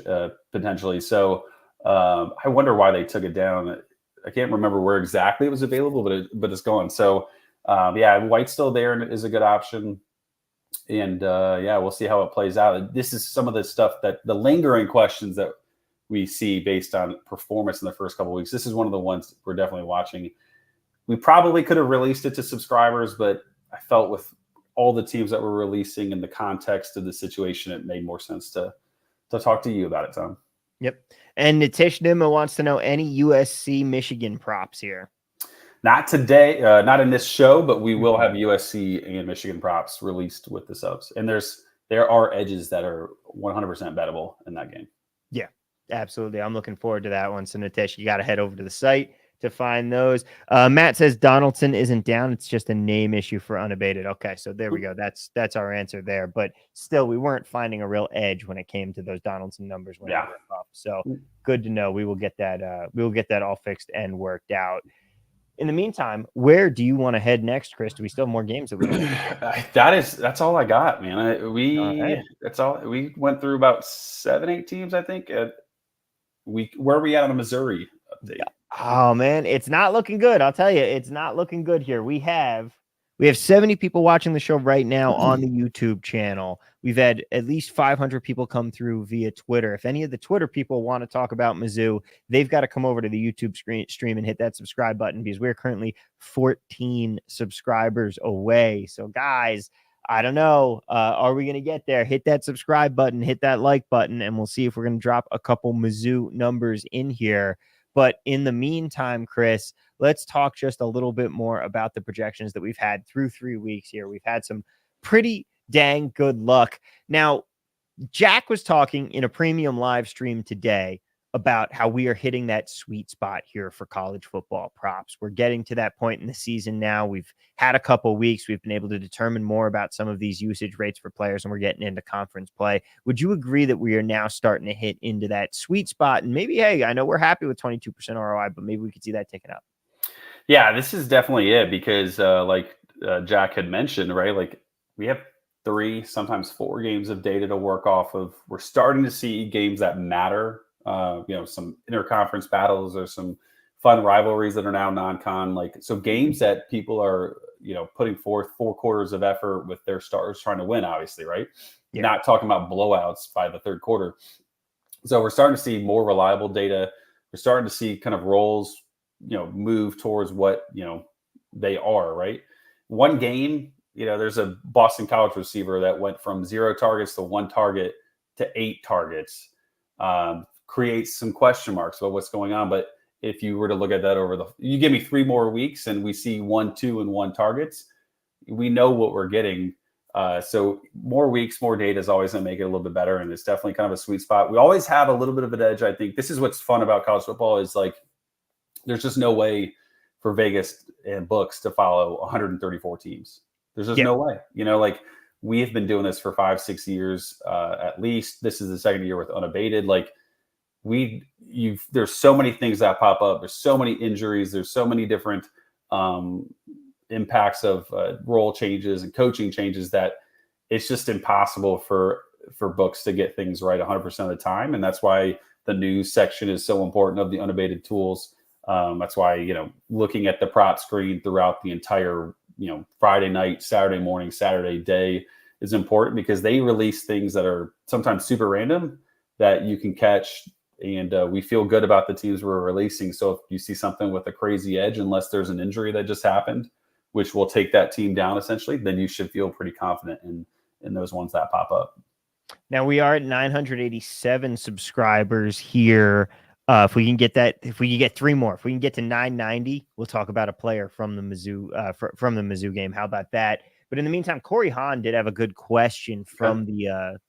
potentially. So I wonder why they took it down. I can't remember where exactly it was available, but it's gone. So yeah, White's still there and is a good option. And yeah, we'll see how it plays out. This is some of the stuff that the lingering questions that we see based on performance in the first couple of weeks. This is one of the ones we're definitely watching. We probably could have released it to subscribers, but I felt with all the teams that were releasing in the context of the situation, it made more sense to talk to you about it, Tom. Yep. And Nitish Nima wants to know any USC Michigan props here. Not today, not in this show, but we will have USC and Michigan props released with the subs. And there are edges that are 100% bettable in that game. Yeah, absolutely. I'm looking forward to that one. So Nitish, you got to head over to the site to find those. Matt says Donaldson isn't down. It's just a name issue for Unabated. Okay, so there we go. That's our answer there. But still, we weren't finding a real edge when it came to those Donaldson numbers when they were up. So good to know. We will get that. We will get that all fixed and worked out. In the meantime, where do you want to head next, Chris? Do we still have more games that we that's all I got, man. We went through about 7-8 teams, I think. Where are we at on the Missouri update? Oh man, it's not looking good. I'll tell you, it's not looking good here. We have 70 people watching the show right now on the YouTube channel. We've had at least 500 people come through via Twitter. If any of the Twitter people want to talk about Mizzou, they've got to come over to the YouTube stream and hit that subscribe button because we're currently 14 subscribers away. So guys, I don't know. Are we going to get there? Hit that subscribe button, hit that like button, and we'll see if we're going to drop a couple Mizzou numbers in here. But in the meantime, Chris, let's talk just a little bit more about the projections that we've had through 3 weeks here. We've had some pretty dang good luck. Now, Jack was talking in a premium live stream today about how we are hitting that sweet spot here for college football props. We're getting to that point in the season now. We've had a couple weeks. We've been able to determine more about some of these usage rates for players, and we're getting into conference play. Would you agree that we are now starting to hit into that sweet spot? And maybe, hey, I know we're happy with 22% ROI, but maybe we could see that ticking up. Yeah, this is definitely it because like Jack had mentioned, right? Like we have 3, sometimes 4 games of data to work off of. We're starting to see games that matter. Some interconference battles or some fun rivalries that are now non-con. Like so, games that people are putting forth 4 quarters of effort with their stars trying to win. Obviously, right? Yeah. Not talking about blowouts by the third quarter. So we're starting to see more reliable data. We're starting to see kind of roles, move towards what they are. Right? One game. There's a Boston College receiver that went from 0 targets to 1 target to 8 targets. Creates some question marks about what's going on. But if you were to look at that you give me 3 more weeks and we see 1, 2, and 1 targets, we know what we're getting. So more weeks, more data is always going to make it a little bit better. And it's definitely kind of a sweet spot. We always have a little bit of an edge. I think this is what's fun about college football is like, there's just no way for Vegas and books to follow 134 teams. There's just no way, like we have been doing this for 5-6 years, at least. This is the second year with Unabated. Like there's so many things that pop up. There's so many injuries. There's so many different impacts of role changes and coaching changes that it's just impossible for books to get things right 100% of the time. And that's why the news section is so important of the Unabated tools. That's why, looking at the prop screen throughout the entire, Friday night, Saturday morning, Saturday day is important because they release things that are sometimes super random that you can catch. And we feel good about the teams we're releasing. So if you see something with a crazy edge, unless there's an injury that just happened, which will take that team down essentially, then you should feel pretty confident in those ones that pop up. Now we are at 987 subscribers here. If we can get 3 more, if we can get to 990, we'll talk about a player from the Mizzou from the Mizzou game. How about that? But in the meantime, Corey Hahn did have a good question from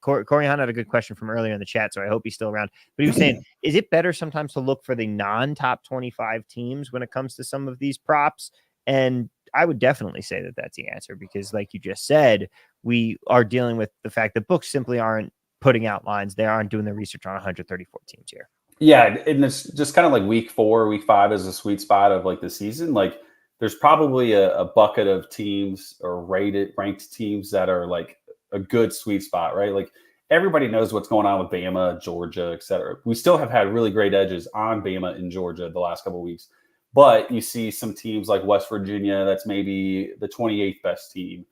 Corey Hahn had a good question from earlier in the chat, so I hope he's still around. But he was saying, is it better sometimes to look for the non-top 25 teams when it comes to some of these props? And I would definitely say that that's the answer, because like you just said, we are dealing with the fact that books simply aren't putting out lines. They aren't doing the research on 134 teams here. Yeah, and it's just kind of like week 4, week 5 is a sweet spot of like the season. Like there's probably a bucket of teams or ranked teams that are like a good sweet spot, right? Like everybody knows what's going on with Bama, Georgia, et cetera. We still have had really great edges on Bama and Georgia the last couple of weeks. But you see some teams like West Virginia, that's maybe the 28th best team.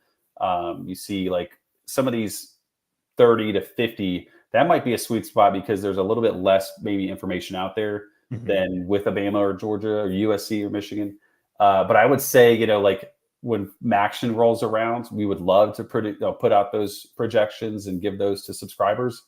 You see like some of these 30 to 50, that might be a sweet spot because there's a little bit less maybe information out there than with Alabama or Georgia or USC or Michigan. But I would say, like when Maction rolls around, we would love to put out those projections and give those to subscribers.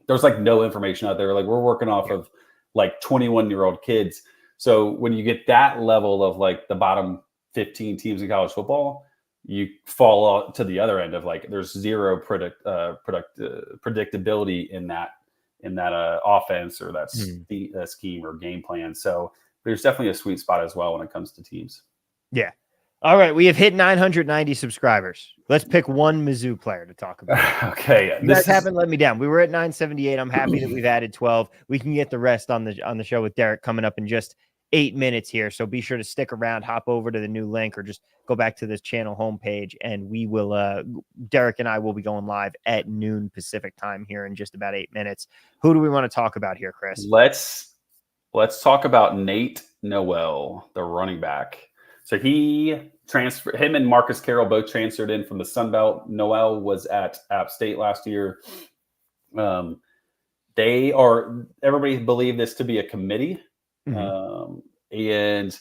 There's like no information out there. Like we're working off of like 21-year-old kids. So when you get that level of like the bottom 15 teams in college football, you fall to the other end of like there's zero predictability in that offense or that scheme or game plan. So there's definitely a sweet spot as well when it comes to teams. Yeah. All right. We have hit 990 subscribers. Let's pick one Mizzou player to talk about. Okay. You guys haven't let me down. We were at 978. I'm happy that we've added 12. We can get the rest on the show with Derek coming up in just 8 minutes here. So be sure to stick around, hop over to the new link, or just go back to this channel homepage, and we will, Derek and I will be going live at noon Pacific time here in just about 8 minutes. Who do we want to talk about here, Chris? Let's talk about Nate Noel, the running back. So him and Marcus Carroll both transferred in from the Sun Belt. Noel was at App State last year. Everybody believed this to be a committee. And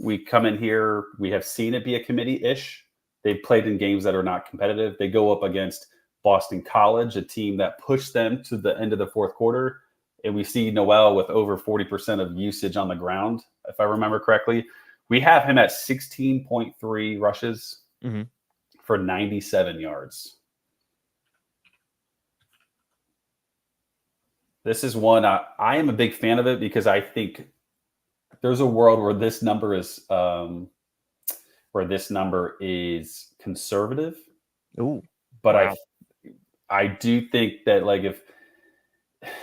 we come in here, we have seen it be a committee-ish. They've played in games that are not competitive. They go up against Boston College, a team that pushed them to the end of the fourth quarter. And we see Noel with over 40% of usage on the ground, if I remember correctly. We have him at 16.3 rushes for 97 yards. This is one I am a big fan of it because I think there's a world where this number is conservative. Ooh, but wow. I do think that like if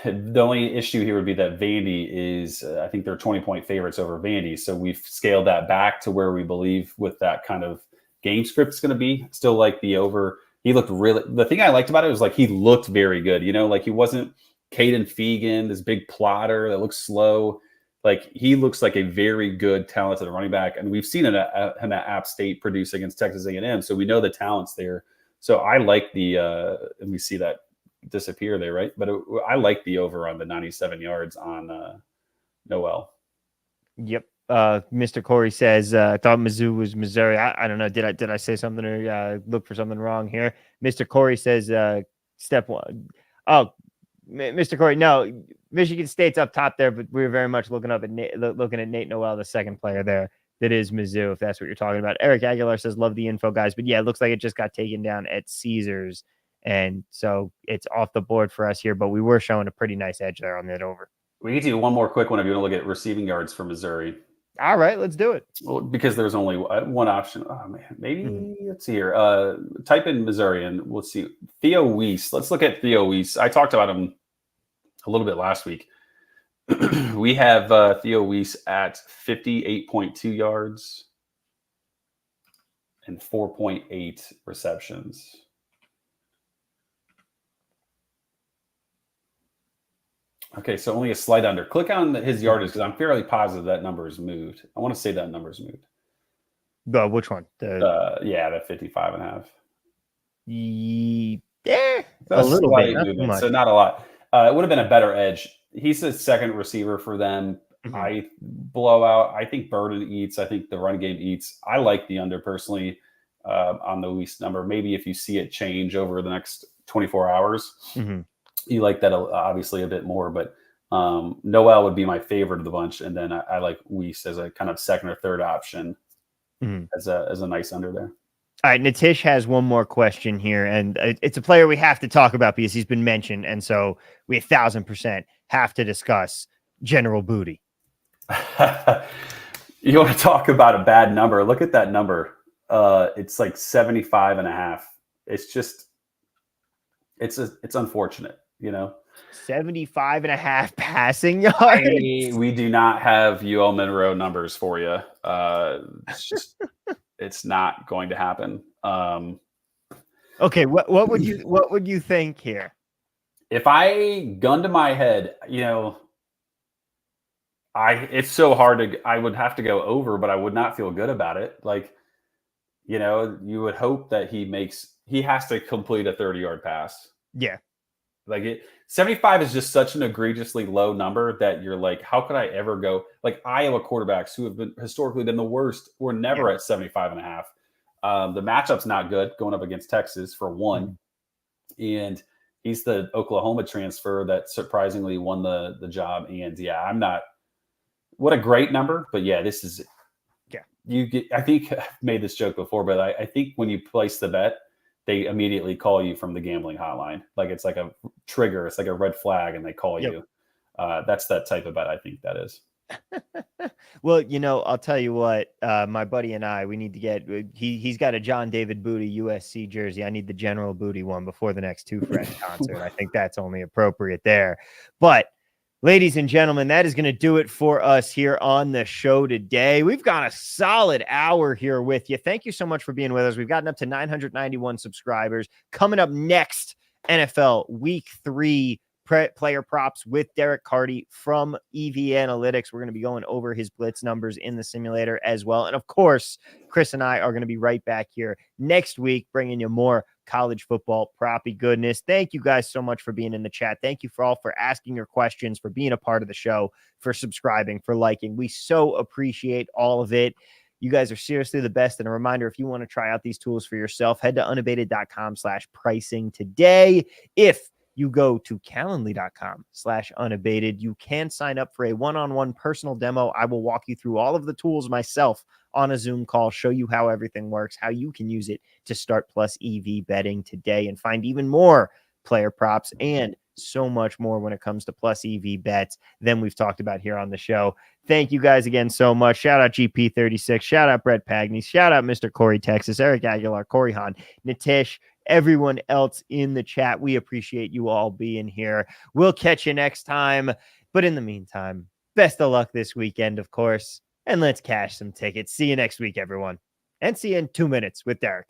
the only issue here would be that Vandy is I think they're 20-point favorites over Vandy, so we've scaled that back to where we believe with that kind of game script is going to be. Still like the over. He looked the thing I liked about it was like he looked very good. Like he wasn't Caden Fegan, this big plotter that looks slow. Like he looks like a very good, talented running back, and we've seen him at App State produce against Texas A&M, so we know the talent's there. So I like and we see that disappear there, right? But I like the over on the 97 yards on Noel. Yep. Mr. Corey says, I thought Mizzou was Missouri. I don't know. Did I say something or look for something wrong here? Mr. Corey says, step one. Oh, Mr. Corey, no, Michigan State's up top there, but we're very much looking at Nate Noel, the second player there. That is Mizzou, if that's what you're talking about. Eric Aguilar says, love the info, guys. But yeah, it looks like it just got taken down at Caesars. And so it's off the board for us here, but we were showing a pretty nice edge there on that over. We need to do one more quick one if you want to look at receiving yards for Missouri. All right, let's do it. Well, because there's only one option. Oh, man. Maybe let's see here. Type in Missouri and we'll see. Theo Weiss. Let's look at Theo Weiss. I talked about him a little bit last week. We have Theo Weiss at 58.2 yards and 4.8 receptions. Okay, so only a slight under. Click on his yardage because I'm fairly positive that number is moved. I want to say that number is moved. Which one? The 55 and a half. Yeah, a little bit. Not so not a lot. It would have been a better edge. He's the second receiver for them. I think Burden eats. I think the run game eats. I like the under personally on the least number. Maybe if you see it change over the next 24 hours, you like that obviously a bit more. But Noel would be my favorite of the bunch, and then I like Weiss as a kind of second or third option as a nice under there. All right, Nitish has one more question here, and it's a player we have to talk about because he's been mentioned, and so we 1,000% have to discuss General Booty. You want to talk about a bad number? Look at that number. It's like 75.5. It's just, it's unfortunate, 75.5 passing yards. We do not have UL Monroe numbers for you. It's just, it's not going to happen. Okay, what would you think here? If I gun to my head, it's so hard I would have to go over, but I would not feel good about it. Like, you would hope that he has to complete a 30-yard pass. Yeah. Like 75 is just such an egregiously low number that you're like, how could I ever go? Like Iowa quarterbacks who have been historically been the worst were never at 75.5. The matchup's not good going up against Texas for one. And he's the Oklahoma transfer that surprisingly won the job. And what a great number. But yeah, this is, I think I've made this joke before, but I think when you place the bet, they immediately call you from the gambling hotline. Like it's like a trigger. It's like a red flag and they call you. That's that type of bet. I think that is. Well, I'll tell you what, my buddy and I, we need to get, he's got a John David Booty USC jersey. I need the General Booty one before the next Two Fresh concert. I think that's only appropriate there. But ladies and gentlemen, that is going to do it for us here on the show today. We've got a solid hour here with you. Thank you so much for being with us. We've gotten up to 991 subscribers. Coming up next, NFL Week 3 player props with Derek Carty from EV Analytics. We're going to be going over his blitz numbers in the simulator as well. And of course, Chris and I are going to be right back here next week, bringing you more college football proppy goodness. Thank you guys so much for being in the chat. Thank you for asking your questions, for being a part of the show, for subscribing, for liking. We so appreciate all of it. You guys are seriously the best. And a reminder, if you want to try out these tools for yourself, head to unabated.com/pricing today. If you go to calendly.com/unabated, you can sign up for a one-on-one personal demo. I will walk you through all of the tools myself on a Zoom call, show you how everything works, how you can use it to start plus EV betting today and find even more player props and so much more when it comes to plus EV bets than we've talked about here on the show. Thank you guys again so much. Shout out GP36. Shout out Brett Pagney. Shout out Mr. Corey Texas, Eric Aguilar, Corey Hahn, Nitish, everyone else in the chat. We appreciate you all being here. We'll catch you next time. But in the meantime, best of luck this weekend, of course. And let's cash some tickets. See you next week, everyone. And see you in 2 minutes with Derek.